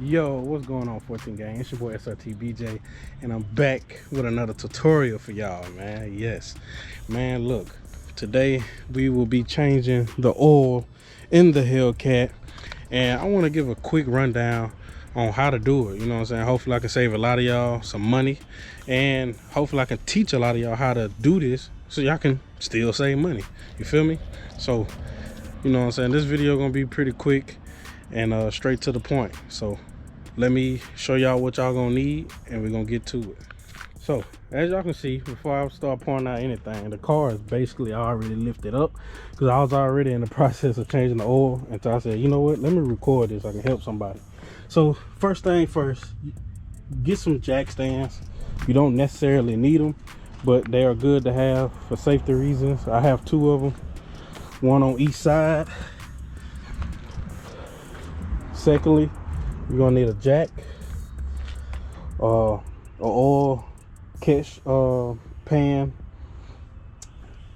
Yo, what's going on, 14 gang? It's your boy SRT BJ, and I'm back with another tutorial for y'all, man. Yes, man, look, today we will be changing the oil in the Hellcat, and I want to give a quick rundown on how to do it. You know what I'm saying? Hopefully I can save a lot of y'all some money, and hopefully I can teach a lot of y'all how to do this so y'all can still save money. You feel me? So, you know what I'm saying, this video gonna be pretty quick and straight to the point. So let me show y'all what y'all gonna need, and we're gonna get to it. So as y'all can see, before I start pouring out anything, the car is basically already lifted up because I was already in the process of changing the oil, and so I said, you know what, let me record this so I can help somebody. So first thing first, get some jack stands. You don't necessarily need them, but they are good to have for safety reasons. I have two of them, one on each side. Secondly, you're gonna need a jack, a oil catch pan,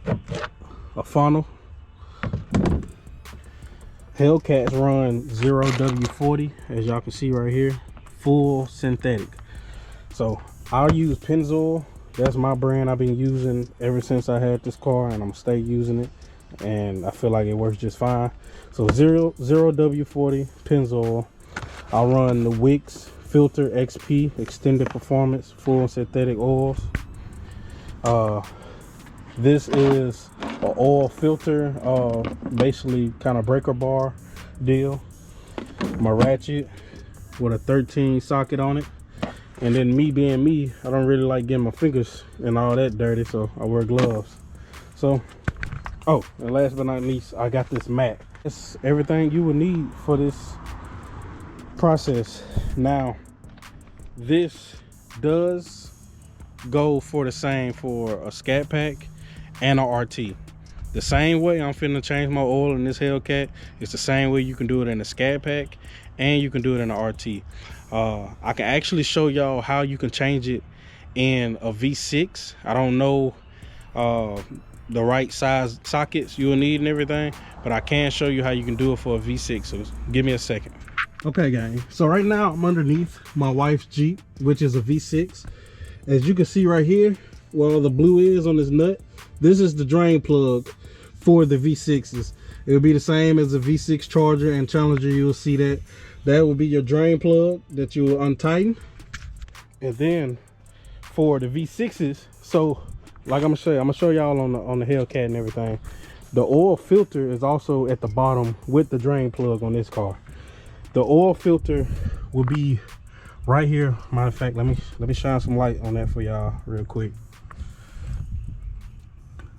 a funnel. Hellcats run 0W40, as y'all can see right here, full synthetic. So I'll use Pennzoil. That's my brand I've been using ever since I had this car, and I'm gonna stay using it, and I feel like it works just fine. So 0W40 Pennzoil. I'll run the Wix Filter XP Extended Performance Full Synthetic Oils. This is an oil filter, basically kind of breaker bar deal. My ratchet with a 13 socket on it. And then me being me, I don't really like getting my fingers and all that dirty, so I wear gloves. So, oh, and last but not least, I got this mat. It's everything you would need for this process. Now, this does go for the same for a Scat pack and a RT. The same way I'm finna change my oil in this Hellcat, it's the same way you can do it in a Scat pack and you can do it in a RT. I can actually show y'all how you can change it in a V6. I don't know the right size sockets you'll need and everything, but I can show you how you can do it for a V6. So give me a second. Okay, gang, so right now I'm underneath my wife's Jeep, which is a V6. As you can see right here, where the blue is on this nut, this is the drain plug for the V6s. It'll be the same as a V6 Charger and Challenger. You'll see that will be your drain plug that you will untighten. And then for the V6s, so like I'm gonna show y'all on the Hellcat and everything, the oil filter is also at the bottom with the drain plug on this car. The oil filter will be right here. Matter of fact, let me shine some light on that for y'all real quick.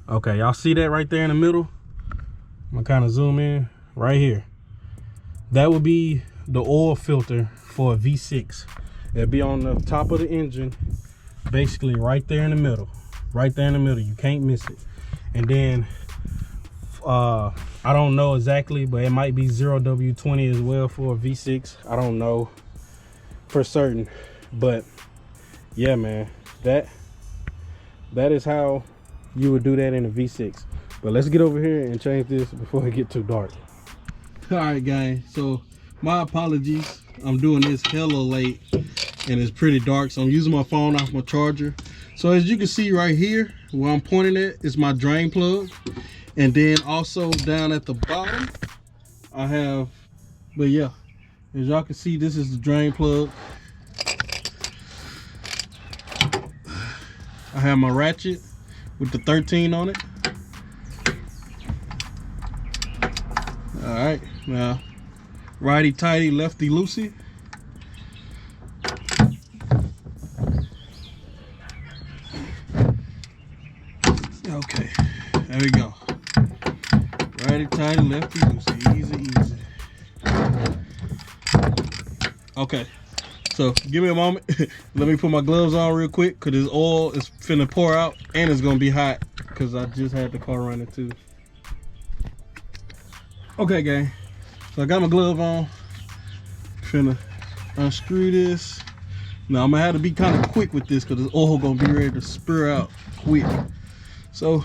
Okay, y'all see that right there in the middle? I'm gonna kind of zoom in right here. That would be the oil filter for a V6. It'll be on the top of the engine, basically right there in the middle. Right there in the middle, you can't miss it. And then I don't know exactly, but it might be 0W20 as well for a V6. I don't know for certain, but yeah, man, that is how you would do that in a V6. But let's get over here and change this before it get too dark. All right, guys, so my apologies, I'm doing this hella late and it's pretty dark, so I'm using my phone off my charger. So as you can see right here, where I'm pointing at is my drain plug. And then also down at the bottom, I have, but yeah, as y'all can see, this is the drain plug. I have my ratchet with the 13 on it. All right, now righty tighty, lefty loosey. Okay, there we go. Righty tighty, lefty loosey, easy. Okay, so give me a moment. Let me put my gloves on real quick, cause this oil is finna pour out and it's gonna be hot, cause I just had the car running too. Okay, gang, so I got my glove on. Finna unscrew this. Now I'm gonna have to be kind of quick with this, cause this oil gonna be ready to spur out quick. So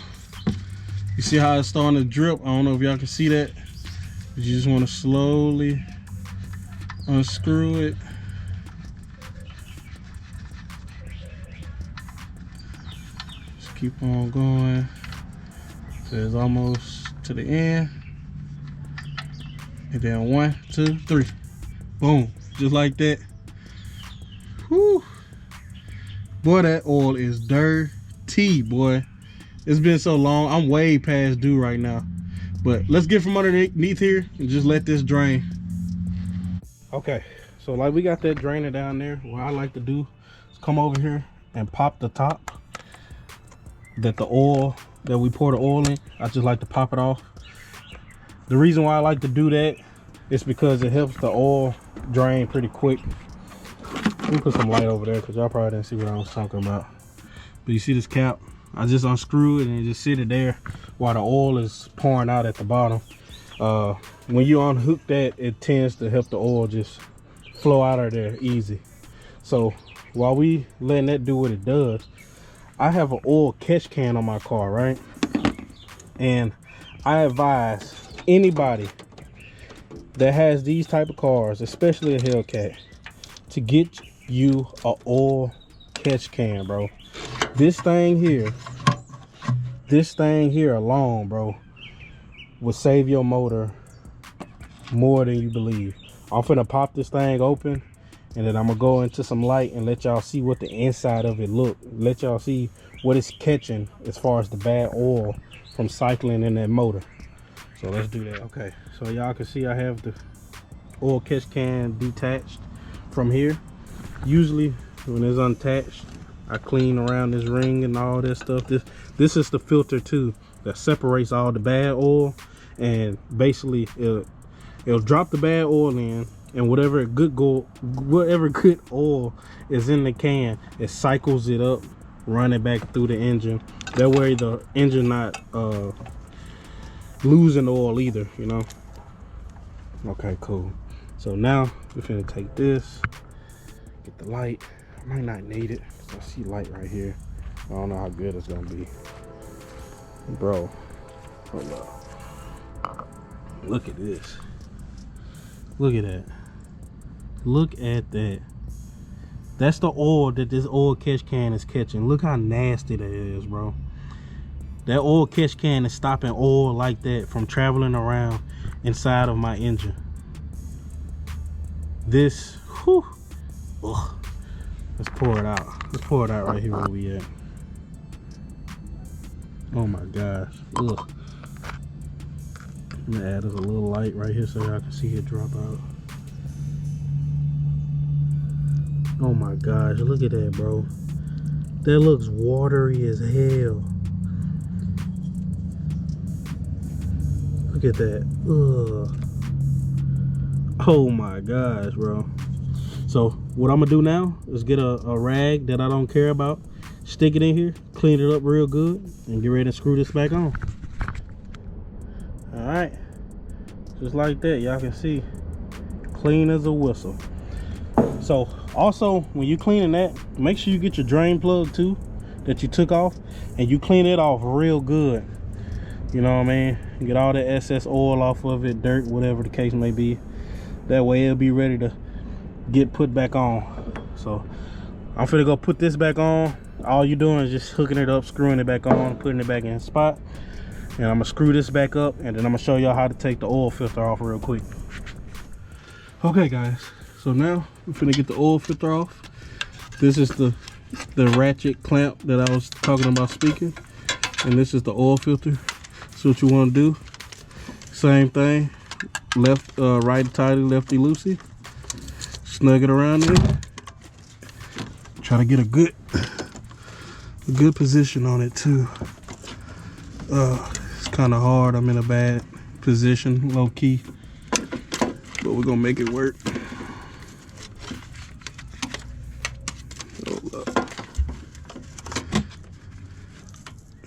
you see how it's starting to drip? I don't know if y'all can see that. You just want to slowly Unscrew it. Just keep on going. So it's almost to the end. And then 1, 2, 3. Boom. Just like that. Whew. Boy, that oil is dirty, boy. It's been so long. I'm way past due right now. But let's get from underneath here and just let this drain. Okay, so like we got that drainer down there. What I like to do is come over here and pop the top that the oil that we pour the oil in. I just like to pop it off. The reason why I like to do that is because it helps the oil drain pretty quick. Let me put some light over there because y'all probably didn't see what I was talking about. But you see this cap? I just unscrew it and just sit it there while the oil is pouring out at the bottom. When you unhook that, it tends to help the oil just flow out of there easy. So while we letting that do what it does, I have an oil catch can on my car, right? And I advise anybody that has these type of cars, especially a Hellcat, to get you a oil catch can, bro. This thing here alone, bro, will save your motor more than you believe. I'm finna pop this thing open, and then I'm gonna go into some light and let y'all see what the inside of it look. Let y'all see what it's catching as far as the bad oil from cycling in that motor. So let's do that. Okay, so y'all can see I have the oil catch can detached from here. Usually when it's unattached, I clean around this ring and all that stuff. This is the filter too that separates all the bad oil, and basically it'll drop the bad oil in, and whatever good oil is in the can, it cycles it up, run it back through the engine. That way the engine not losing oil either, you know. Okay, cool. So now we're finna take this, get the light. I might not need it. I see light right here. I don't know how good it's gonna be. Bro, hold up. Look at this. Look at that. Look at that. That's the oil that this oil catch can is catching. Look how nasty that is, bro. That oil catch can is stopping oil like that from traveling around inside of my engine. This, whew, ugh. Let's pour it out. Let's pour it out right here where we at. Oh my gosh. Ugh. I'm gonna add us a little light right here so y'all can see it drop out. Oh my gosh, look at that, bro. That looks watery as hell. Look at that. Ugh. Oh my gosh, bro. So what I'm gonna do now is get a rag that I don't care about, stick it in here, clean it up real good, and get ready to screw this back on. All right, just like that, y'all can see, clean as a whistle. So also, when you cleaning that, make sure you get your drain plug too that you took off, and you clean it off real good. You know what I mean? Get all the excess oil off of it, dirt, whatever the case may be. That way it'll be ready to get put back on. So I'm finna go put this back on. All you're doing is just hooking it up, screwing it back on, putting it back in the spot. And I'm gonna screw this back up, and then I'm gonna show y'all how to take the oil filter off real quick. Okay guys, so now we're finna get the oil filter off. This is the ratchet clamp that I was talking about speaking, and this is the oil filter. So what you want to do, same thing, left right tighty, lefty loosey, snug it around there, try to get a good position on it too. It's kind of hard, I'm in a bad position, low key, but we're gonna make it work.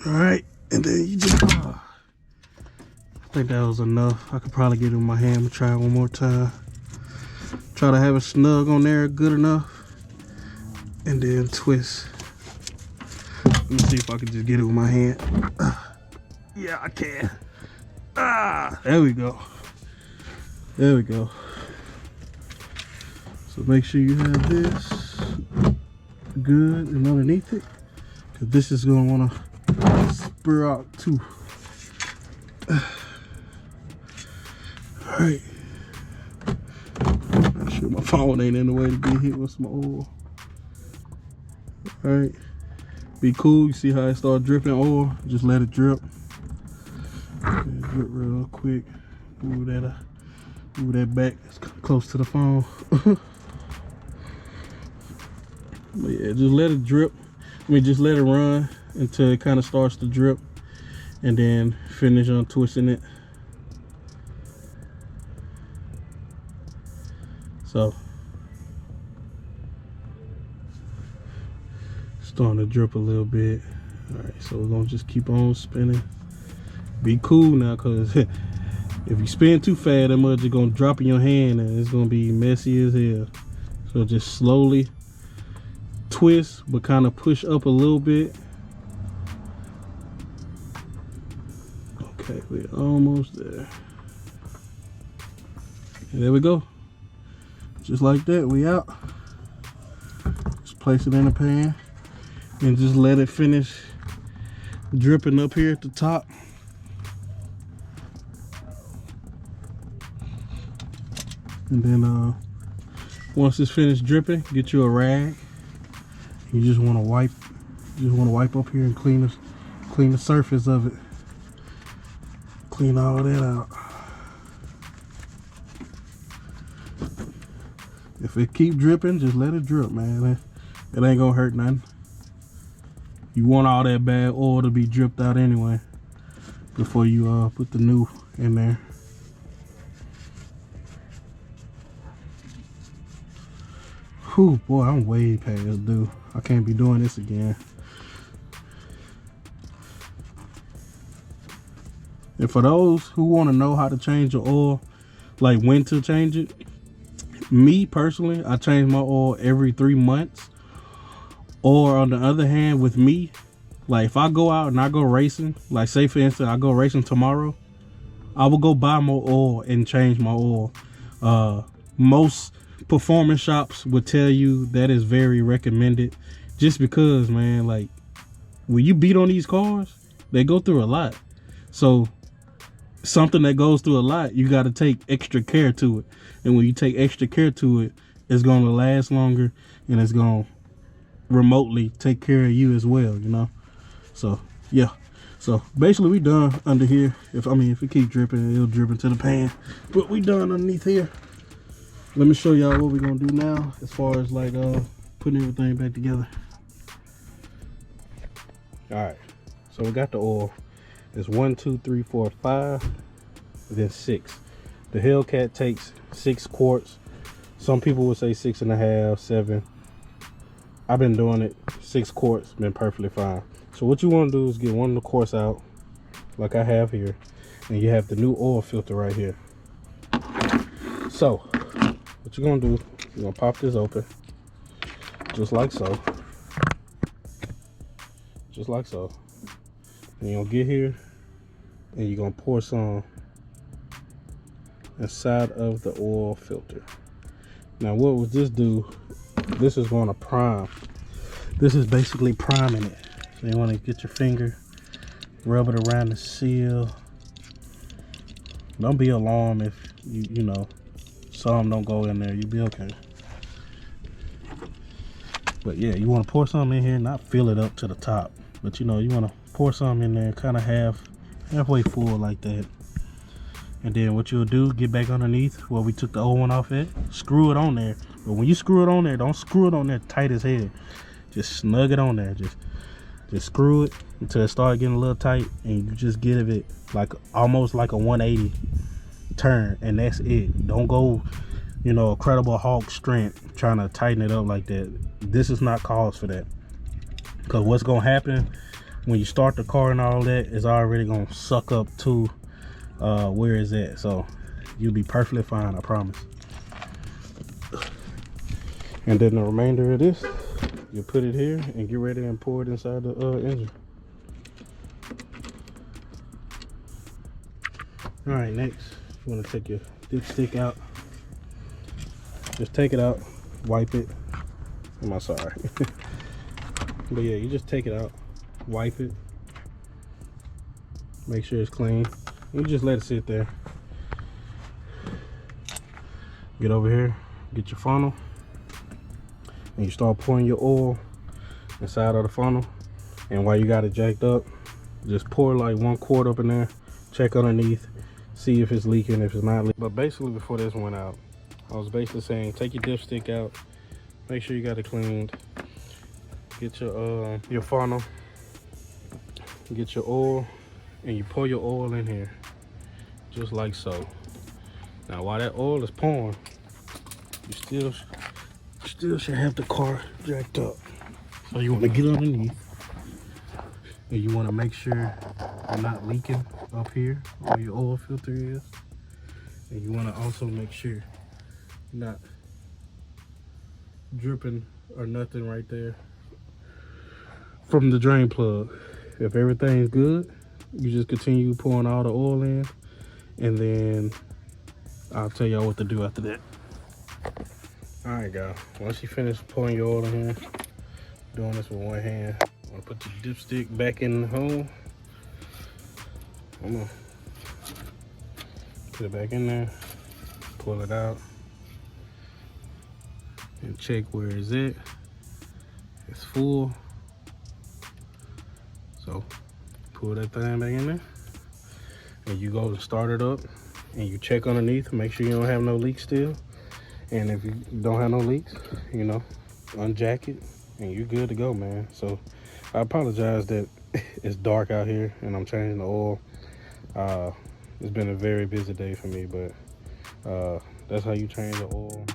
All right, and then you just I think that was enough. I could probably get it with my hand and try it one more time. Try to have it snug on there good enough, and then twist. Let me see if I can just get it with my hand. Yeah, I can. There we go. There we go. So make sure you have this good and underneath it, because this is going to want to spur out too. Alright. Make sure my phone ain't in the way to get hit with some oil. Alright. Be cool. You see how it start dripping oil? Just let it drip. Drip real quick. Move that back. It's close to the phone. But yeah, just let it drip. Just let it run until it kind of starts to drip, and then finish on twisting it. So, starting to drip a little bit. All right, so we're gonna just keep on spinning. Be cool now, cause if you spin too fast, that much is gonna drop in your hand, and it's gonna be messy as hell. So just slowly twist, but kind of push up a little bit. Okay, we're almost there. And there we go. Just like that, we out. Just place it in the pan and just let it finish dripping up here at the top. And then once it's finished dripping, get you a rag. You just want to wipe. Up here and clean the surface of it. Clean all that out. If it keep dripping, just let it drip, man. It ain't gonna hurt nothing. You want all that bad oil to be dripped out anyway before you put the new in there. Whew, boy, I'm way past due. I can't be doing this again. And for those who want to know how to change your oil, like when to change it, me personally, I change my oil every 3 months. Or on the other hand, with me, like if I go out and I go racing, like say for instance I go racing tomorrow, I will go buy more oil and change my oil. Most performance shops would tell you that is very recommended, just because, man, like when you beat on these cars, they go through a lot. So something that goes through a lot, you got to take extra care to it. And when you take extra care to it, it's going to last longer, and it's going to remotely take care of you as well, you know. So yeah, so basically we done under here. If it keep dripping, it'll drip into the pan, but we done underneath here. Let me show y'all what we're gonna do now as far as like putting everything back together. All right, so we got the oil. It's 1, 2, 3, 4, 5, then 6. The Hellcat takes 6 quarts. Some people would say 6.5, 7. I've been doing it 6 quarts, been perfectly fine. So what you want to do is get one of the quarts out, like I have here, and you have the new oil filter right here. So what you're gonna do, you're gonna pop this open, just like so, just like so. And you're gonna get here, and you're gonna pour some inside of the oil filter. Now what would this do? This is going to prime. This is basically priming it. So you want to get your finger, rub it around the seal. Don't be alarmed if you know some don't go in there. You'll be okay. But yeah, you want to pour some in here, not fill it up to the top, but you know, you want to pour some in there, kind of halfway full like that. And then what you'll do, get back underneath where we took the old one off at, screw it on there. But when you screw it on there, don't screw it on there tight as hell. Just snug it on there. Just screw it until it starts getting a little tight, and you just give it like almost like a 180 turn, and that's it. Don't go, you know, Incredible Hulk strength trying to tighten it up like that. This is not cause for that. Because what's gonna happen when you start the car and all that is already gonna suck up to where is that. So you'll be perfectly fine, I promise. And then the remainder of this, you put it here and get ready and pour it inside the engine. All right, next you want to take your dipstick out. Just take it out, wipe it. I'm sorry. But yeah, you just take it out, wipe it, make sure it's clean. You just let it sit there. Get over here, get your funnel, and you start pouring your oil inside of the funnel. And while you got it jacked up, just pour like 1 quart up in there, check underneath, see if it's leaking, if it's not leaking. But basically before this went out, I was basically saying take your dipstick out, make sure you got it cleaned, get your funnel, get your oil, and you pour your oil in here, just like so. Now while that oil is pouring, you still should have the car jacked up. So you want to get underneath, and you want to make sure you're not leaking up here where your oil filter is. And you want to also make sure you're not dripping or nothing right there from the drain plug. If everything's good, you just continue pouring all the oil in, and then I'll tell y'all what to do after that. All right, guys, once you finish pouring your oil in here, doing this with one hand, I'm gonna put your dipstick back in the hole. I'm gonna put it back in there, pull it out, and check where it's at. It's full. So pull that thing back in there, and you go and start it up, and you check underneath, make sure you don't have no leaks still. And if you don't have no leaks, you know, unjack it, and you're good to go, man. So I apologize that it's dark out here and I'm changing the oil. It's been a very busy day for me, but that's how you change the oil.